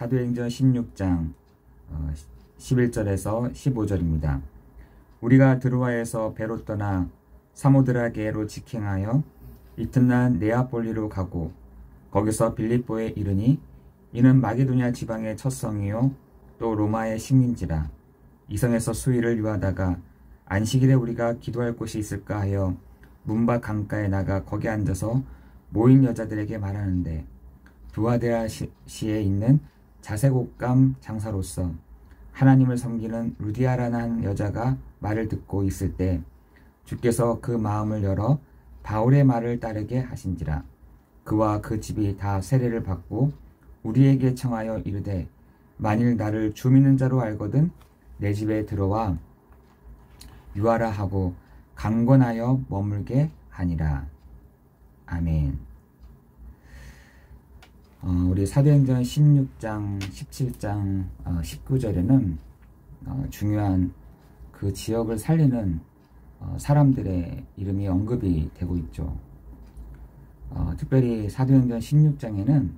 사도행전 16장 11절에서 15절입니다. 우리가 드로아에서 배로 떠나 사모드라게로 직행하여 이튿날 네아폴리로 가고 거기서 빌립보에 이르니 이는 마게도냐 지방의 첫 성이요 또 로마의 식민지라. 이 성에서 수일을 유하다가 안식일에 우리가 기도할 곳이 있을까 하여 문밖 강가에 나가 거기 앉아서 모인 여자들에게 말하는데, 두아데아시에 있는 자색옷감 장사로서 하나님을 섬기는 루디아라는 한 여자가 말을 듣고 있을 때 주께서 그 마음을 열어 바울의 말을 따르게 하신지라. 그와 그 집이 다 세례를 받고 우리에게 청하여 이르되, 만일 나를 주 믿는 자로 알거든 내 집에 들어와 유하라 하고 강권하여 머물게 하니라. 아멘. 우리 사도행전 16장, 17장, 19절에는 중요한 그 지역을 살리는 사람들의 이름이 언급이 되고 있죠. 특별히 사도행전 16장에는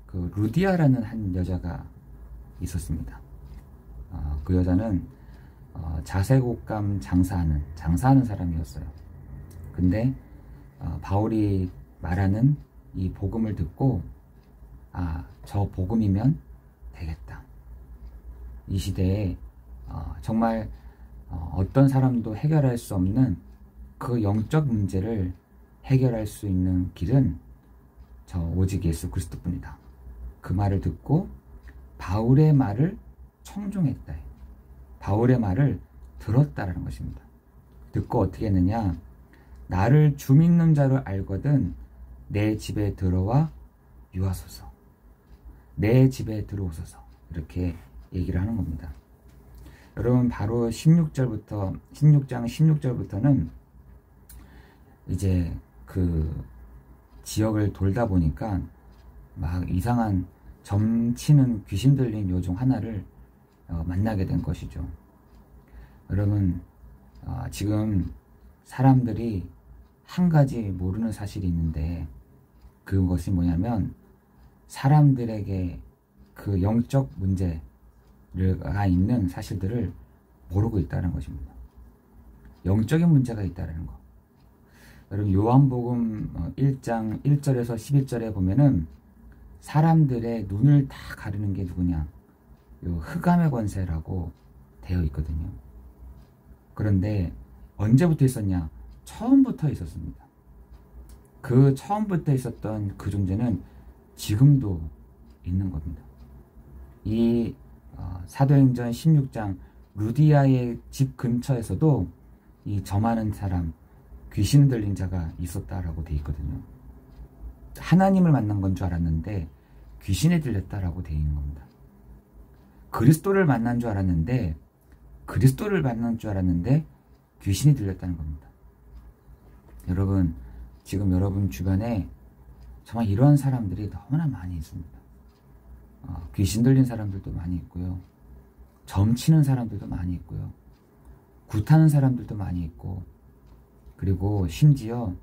그 루디아라는 한 여자가 있었습니다. 그 여자는 자색옷감 장사하는 사람이었어요. 근데 바울이 말하는 이 복음을 듣고 저 복음이면 되겠다. 이 시대에 정말 어떤 사람도 해결할 수 없는 그 영적 문제를 해결할 수 있는 길은 오직 예수 그리스도뿐이다. 그 말을 듣고 바울의 말을 청종했다. 바울의 말을 들었다라는 것입니다. 듣고 어떻게 했느냐? 나를 주 믿는 자로 알거든 내 집에 들어와 유하소서. 내 집에 들어오소서. 이렇게 얘기를 하는 겁니다. 여러분, 바로 16장 16절부터는 이제 그 지역을 돌다 보니까 막 이상한 점치는 귀신 들린 요 중 하나를 만나게 된 것이죠. 여러분, 지금 사람들이 한 가지 모르는 사실이 있는데, 그것이 뭐냐면 사람들에게 그 영적 문제가 있는 사실들을 모르고 있다는 것입니다. 영적인 문제가 있다는 거. 여러분, 요한복음 1장 1절에서 11절에 보면은 사람들의 눈을 다 가리는 게 누구냐? 요 흑암의 권세라고 되어 있거든요. 그런데 언제부터 있었냐? 처음부터 있었습니다. 그 처음부터 있었던 그 존재는 지금도 있는 겁니다. 이 사도행전 16장 루디아의 집 근처에서도 이 점하는 사람, 귀신 들린 자가 있었다라고 되어 있거든요. 하나님을 만난 건 줄 알았는데 귀신에 들렸다라고 되어 있는 겁니다. 그리스도를 만난 줄 알았는데 귀신이 들렸다는 겁니다. 여러분, 지금 여러분 주변에 정말 이러한 사람들이 너무나 많이 있습니다. 귀신 들린 사람들도 많이 있고요. 점치는 사람들도 많이 있고요. 굿하는 사람들도 많이 있고, 그리고 심지어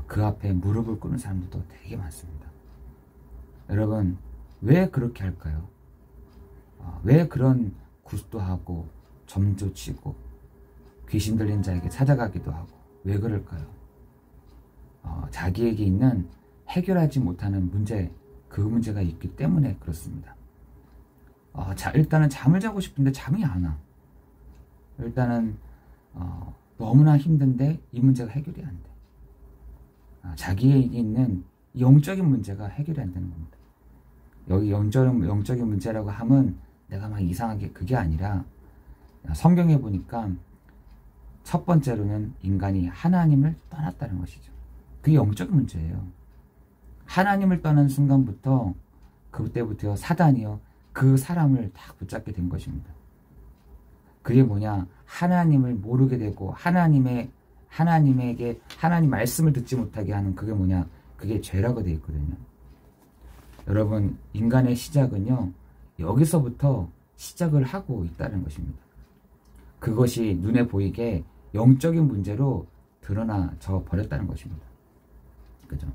그 앞에 무릎을 꿇는 사람들도 되게 많습니다. 여러분, 왜 그렇게 할까요? 왜 그런 굿도 하고 점도 치고 귀신 들린 자에게 찾아가기도 하고 왜 그럴까요? 자기에게 있는 해결하지 못하는 문제, 그 문제가 있기 때문에 그렇습니다. 일단은 잠을 자고 싶은데 잠이 안 와. 일단은 너무나 힘든데 이 문제가 해결이 안 돼. 자기에게 있는 영적인 문제가 해결이 안 되는 겁니다. 여기 영적인 문제라고 하면 내가 막 이상하게, 그게 아니라 성경에 보니까 첫 번째로는 인간이 하나님을 떠났다는 것이죠. 그게 영적인 문제예요. 하나님을 떠난 순간부터, 그때부터 사단이요 그 사람을 다 붙잡게 된 것입니다. 그게 뭐냐? 하나님을 모르게 되고 하나님에게 하나님 말씀을 듣지 못하게 하는, 그게 뭐냐? 그게 죄라고 되어 있거든요. 여러분, 인간의 시작은요 여기서부터 시작을 하고 있다는 것입니다. 그것이 눈에 보이게 영적인 문제로 드러나져 버렸다는 것입니다. 그죠?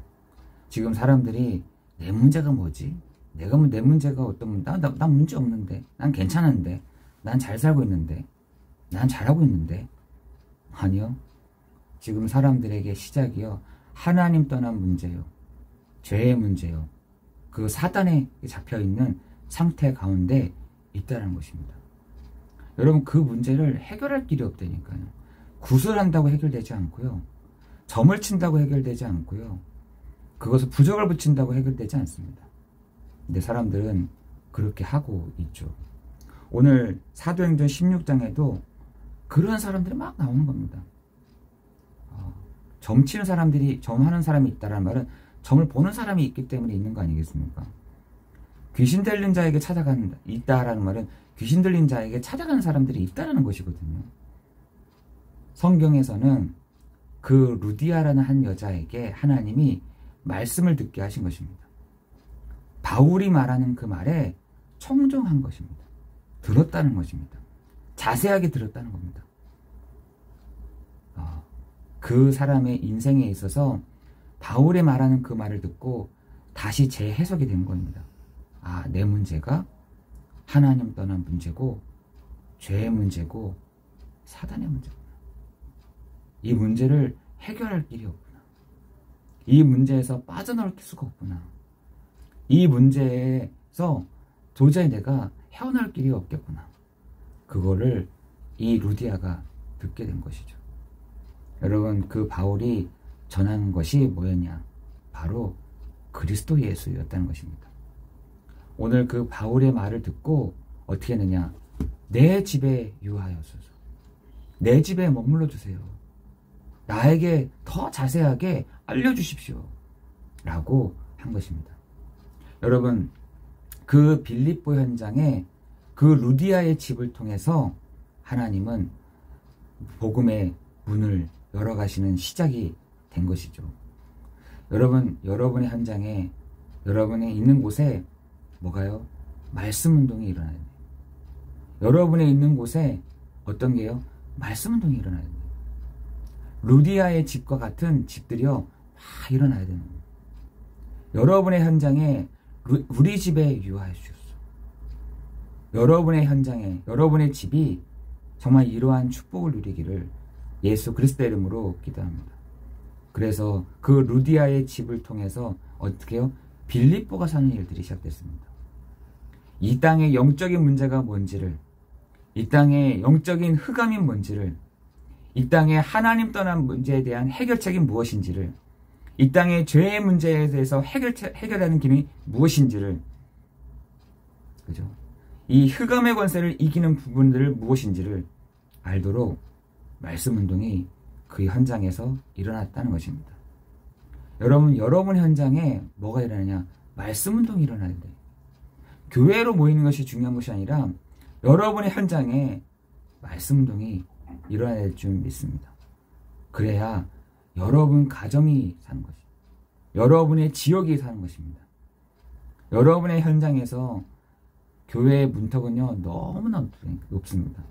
지금 사람들이 내 문제가 뭐지? 내 문제가 어떤 문제, 난 문제 없는데, 난 괜찮은데, 난 잘 살고 있는데, 난 잘하고 있는데. 아니요. 지금 사람들에게 시작이요. 하나님 떠난 문제요. 죄의 문제요. 그 사단에 잡혀있는 상태 가운데 있다는 것입니다. 여러분, 그 문제를 해결할 길이 없다니까요. 구슬한다고 해결되지 않고요. 점을 친다고 해결되지 않고요. 그것을 부적을 붙인다고 해결되지 않습니다. 근데 사람들은 그렇게 하고 있죠. 오늘 사도행전 16장에도 그런 사람들이 막 나오는 겁니다. 점치는 사람들이, 점하는 사람이 있다는 말은 점을 보는 사람이 있기 때문에 있는 거 아니겠습니까? 귀신 들린 자에게 찾아간다, 있다라는 말은 귀신 들린 자에게 찾아가는 사람들이 있다는 것이거든요. 성경에서는 그 루디아라는 한 여자에게 하나님이 말씀을 듣게 하신 것입니다. 바울이 말하는 그 말에 청종한 것입니다. 들었다는 것입니다. 자세하게 들었다는 겁니다. 그 사람의 인생에 있어서 바울의 말하는 그 말을 듣고 다시 재해석이 된 겁니다. 내 문제가 하나님 떠난 문제고, 죄의 문제고, 사단의 문제구나. 이 문제를 해결할 길이 없구나. 이 문제에서 빠져나올 수가 없구나. 이 문제에서 도저히 내가 헤어나올 길이 없겠구나. 그거를 이 루디아가 듣게 된 것이죠. 여러분, 그 바울이 전한 것이 뭐였냐? 바로 그리스도 예수였다는 것입니다. 오늘 그 바울의 말을 듣고 어떻게 했느냐? 내 집에 유하여소서. 내 집에 머물러 주세요. 나에게 더 자세하게 알려주십시오. 라고 한 것입니다. 여러분, 그 빌립보 현장에 그 루디아의 집을 통해서 하나님은 복음의 문을 열어가시는 시작이 된 것이죠. 여러분, 여러분의 현장에, 여러분이 있는 곳에 뭐가요? 말씀 운동이 일어나야 돼요. 여러분의 있는 곳에 어떤 게요? 말씀 운동이 일어나야 돼요. 루디아의 집과 같은 집들이요, 막 일어나야 되는 거예요. 여러분의 현장에 우리 집에 유하해 주셨어. 여러분의 현장에, 여러분의 집이 정말 이러한 축복을 누리기를 예수 그리스도의 이름으로 기도합니다. 그래서 그 루디아의 집을 통해서 어떻게 해요? 빌립보가 사는 일들이 시작됐습니다. 이 땅의 영적인 문제가 뭔지를, 이 땅의 영적인 흑암이 뭔지를, 이 땅의 하나님 떠난 문제에 대한 해결책이 무엇인지를, 이 땅의 죄의 문제에 대해서 해결하는 길이 무엇인지를, 그죠? 이 흑암의 권세를 이기는 부분들을 무엇인지를 알도록 말씀 운동이 그 현장에서 일어났다는 것입니다. 여러분, 여러분 현장에 뭐가 일어나냐? 말씀 운동이 일어나야 돼요. 교회로 모이는 것이 중요한 것이 아니라 여러분의 현장에 말씀 운동이 일어나야 될 줄 믿습니다. 그래야 여러분 가정이 사는 것입니다. 여러분의 지역이 사는 것입니다. 여러분의 현장에서 교회의 문턱은요, 너무나 높습니다.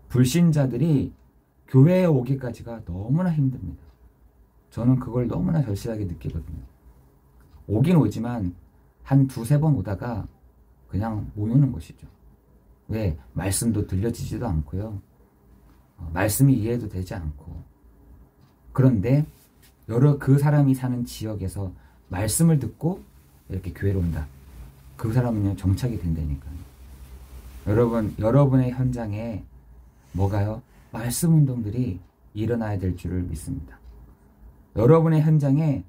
불신자들이 교회에 오기까지가 너무나 힘듭니다. 저는 그걸 너무나 절실하게 느끼거든요. 오긴 오지만 한 두세 번 오다가 그냥 못 오는 것이죠. 왜? 말씀도 들려지지도 않고요. 말씀이 이해도 되지 않고. 그런데 그 사람이 사는 지역에서 말씀을 듣고 이렇게 교회로 온다. 그 사람은요, 정착이 된다니까요. 여러분, 여러분의 현장에 뭐가요? 말씀 운동들이 일어나야 될 줄을 믿습니다. 여러분의 현장에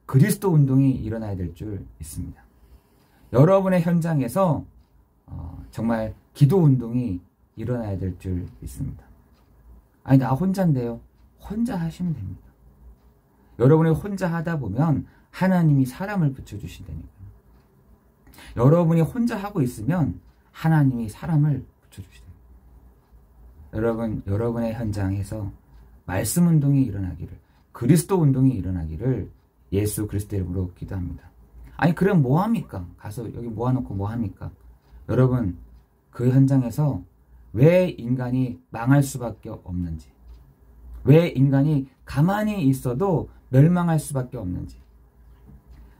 그리스도 운동이 일어나야 될 줄 믿습니다. 여러분의 현장에서 정말 기도 운동이 일어나야 될 줄 믿습니다. 아니, 나 혼자인데요. 혼자 하시면 됩니다. 여러분이 혼자 하다 보면 하나님이 사람을 붙여주신다니까요. 여러분이 혼자 하고 있으면 하나님이 사람을 붙여주시다. 여러분, 여러분의 현장에서 말씀 운동이 일어나기를, 그리스도 운동이 일어나기를 예수 그리스도의 이름으로 기도합니다. 아니, 그럼 뭐합니까? 가서 여기 모아놓고 뭐합니까? 여러분, 그 현장에서 왜 인간이 망할 수밖에 없는지, 왜 인간이 가만히 있어도 멸망할 수밖에 없는지,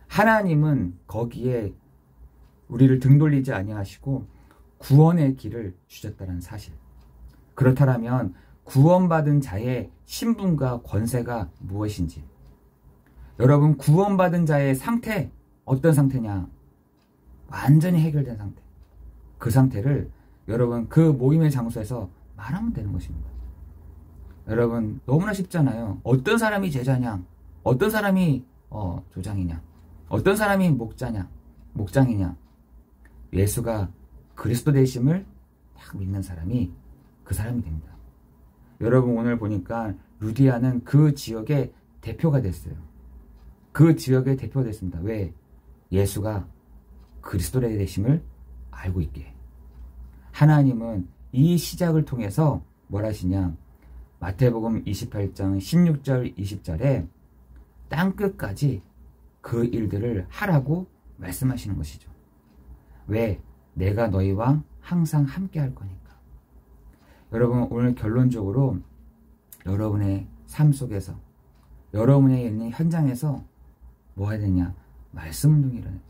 하나님은 거기에 우리를 등 돌리지 아니하시고 구원의 길을 주셨다는 사실. 그렇다면 구원받은 자의 신분과 권세가 무엇인지, 여러분 구원받은 자의 상태 어떤 상태냐? 완전히 해결된 상태. 그 상태를 여러분 그 모임의 장소에서 말하면 되는 것입니다. 여러분 너무나 쉽잖아요. 어떤 사람이 제자냐? 어떤 사람이 조장이냐? 어떤 사람이 목장이냐? 예수가 그리스도 되심을 딱 믿는 사람이 그 사람이 됩니다. 여러분 오늘 보니까 루디아는 그 지역의 대표가 됐어요. 그 지역의 대표가 됐습니다. 왜? 예수가 그리스도 되심을 알고 있게. 하나님은 이 시작을 통해서 뭘 하시냐? 마태복음 28장 16절 20절에 땅끝까지 그 일들을 하라고 말씀하시는 것이죠. 왜? 내가 너희와 항상 함께 할 거니까. 여러분 오늘 결론적으로 여러분의 삶 속에서, 여러분의 있는 현장에서 뭐 해야 되냐? 말씀 운동이 일어나요.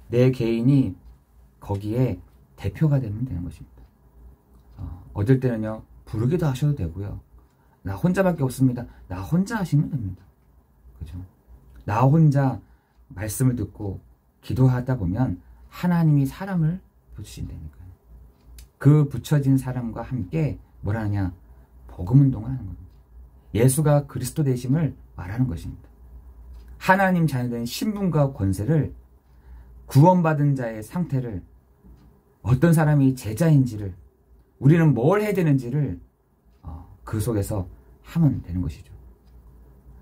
내 개인이 거기에 대표가 되면 되는 것입니다. 어떨 때는요, 부르기도 하셔도 되고요. 나 혼자밖에 없습니다. 나 혼자 하시면 됩니다. 그죠? 나 혼자 말씀을 듣고 기도하다 보면 하나님이 사람을 붙이신다니까요. 그 붙여진 사람과 함께 뭘 하냐? 복음 운동을 하는 겁니다. 예수가 그리스도 되심을 말하는 것입니다. 하나님 자녀된 신분과 권세를, 구원받은 자의 상태를, 어떤 사람이 제자인지를, 우리는 뭘 해야 되는지를 그 속에서 하면 되는 것이죠.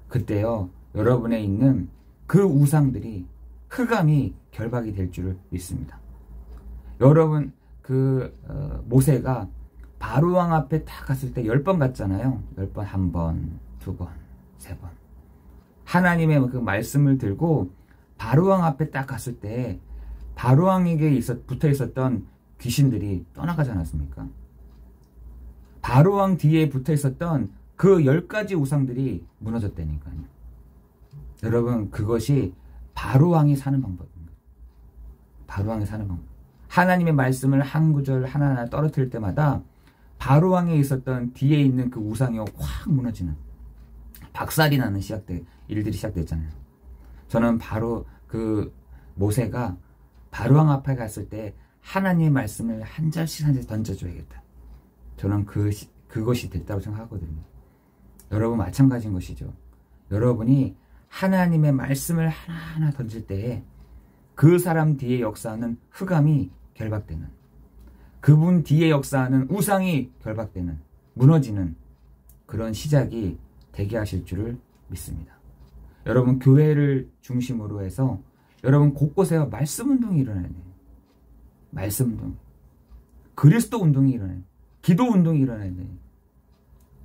그때요, 여러분에 있는 그 우상들이 흑암이 결박이 될 줄을 믿습니다. 여러분 모세가 바로왕 앞에 딱 갔을 때 10번 갔잖아요. 10번, 1번, 2번, 3번. 하나님의 그 말씀을 들고 바로왕 앞에 딱 갔을 때 바로왕에게 붙어 있었던 귀신들이 떠나가지 않았습니까? 바로왕 뒤에 붙어 있었던 그 10가지 우상들이 무너졌다니까요. 여러분 그것이 바로왕이 사는 방법입니다. 바로왕이 사는 방법. 하나님의 말씀을 한 구절 하나하나 떨어뜨릴 때마다 바로왕에 있었던 뒤에 있는 그 우상이 확 무너지는, 박살이 나는 일들이 시작됐잖아요. 저는 바로 그 모세가 바로왕 앞에 갔을 때 하나님의 말씀을 한 절씩 한 절씩 던져줘야겠다. 저는 그것이 됐다고 생각하거든요. 여러분 마찬가지인 것이죠. 여러분이 하나님의 말씀을 하나하나 던질 때에 그 사람 뒤에 역사하는 흑암이 결박되는, 그분 뒤에 역사하는 우상이 결박되는, 무너지는 그런 시작이 되게 하실 줄을 믿습니다. 여러분 교회를 중심으로 해서 여러분 곳곳에 말씀 운동이 일어나야 돼요. 말씀 운동, 그리스도 운동이 일어나요. 기도 운동이 일어나야 돼요.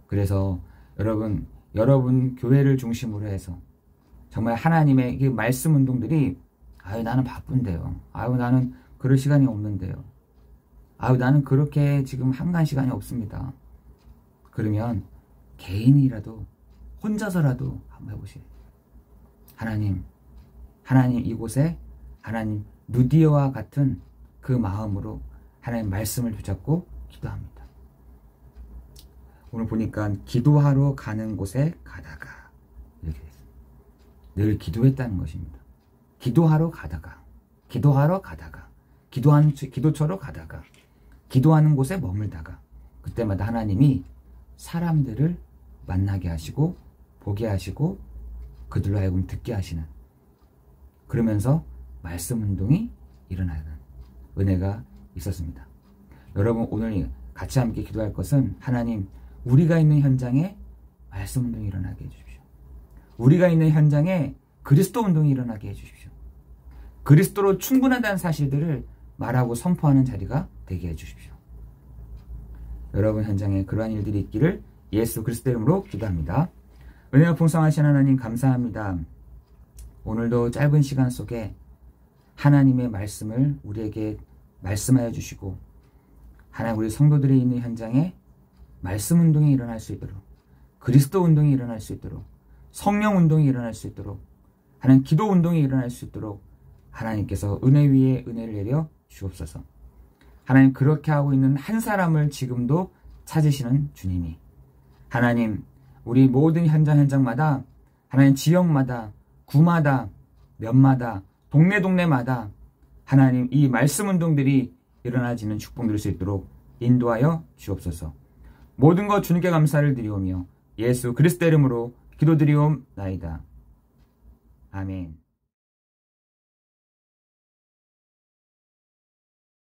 그래서 여러분 교회를 중심으로 해서 정말 하나님의 이 말씀 운동들이, 아유 나는 바쁜데요, 아유 나는 그럴 시간이 없는데요, 아유 나는 그렇게 지금 한간 시간이 없습니다. 그러면 개인이라도 혼자서라도 한번 해보세요. 하나님 이곳에 하나님 루디아와 같은 그 마음으로 하나님 말씀을 붙잡고 기도합니다. 오늘 보니까 기도하러 가는 곳에 가다가 이렇게 됐어요. 늘 기도했다는 것입니다. 기도하러 가다가 기도처로 가다가 기도하는 곳에 머물다가 그때마다 하나님이 사람들을 만나게 하시고 보게 하시고 그들로 하여금 듣게 하시는, 그러면서 말씀 운동이 일어나는 은혜가 있었습니다. 여러분 오늘 같이 함께 기도할 것은, 하나님 우리가 있는 현장에 말씀 운동이 일어나게 해주십시오. 우리가 있는 현장에 그리스도 운동이 일어나게 해주십시오. 그리스도로 충분하다는 사실들을 말하고 선포하는 자리가 되게 해주십시오. 여러분 현장에 그러한 일들이 있기를 예수 그리스도 이름으로 기도합니다. 은혜가 풍성하신 하나님 감사합니다. 오늘도 짧은 시간 속에 하나님의 말씀을 우리에게 말씀하여 주시고, 하나님 우리 성도들이 있는 현장에 말씀 운동이 일어날 수 있도록, 그리스도 운동이 일어날 수 있도록, 성령 운동이 일어날 수 있도록, 하나님 기도 운동이 일어날 수 있도록 하나님께서 은혜 위에 은혜를 내려 주옵소서. 하나님, 그렇게 하고 있는 한 사람을 지금도 찾으시는 주님이, 하나님, 우리 모든 현장마다, 하나님, 지역마다, 구마다, 면마다, 동네마다 하나님, 이 말씀 운동들이 일어나지는 축복 누릴 수 있도록 인도하여 주옵소서. 모든 것 주님께 감사를 드리오며 예수 그리스도 이름으로 기도드리옵나이다. 아멘.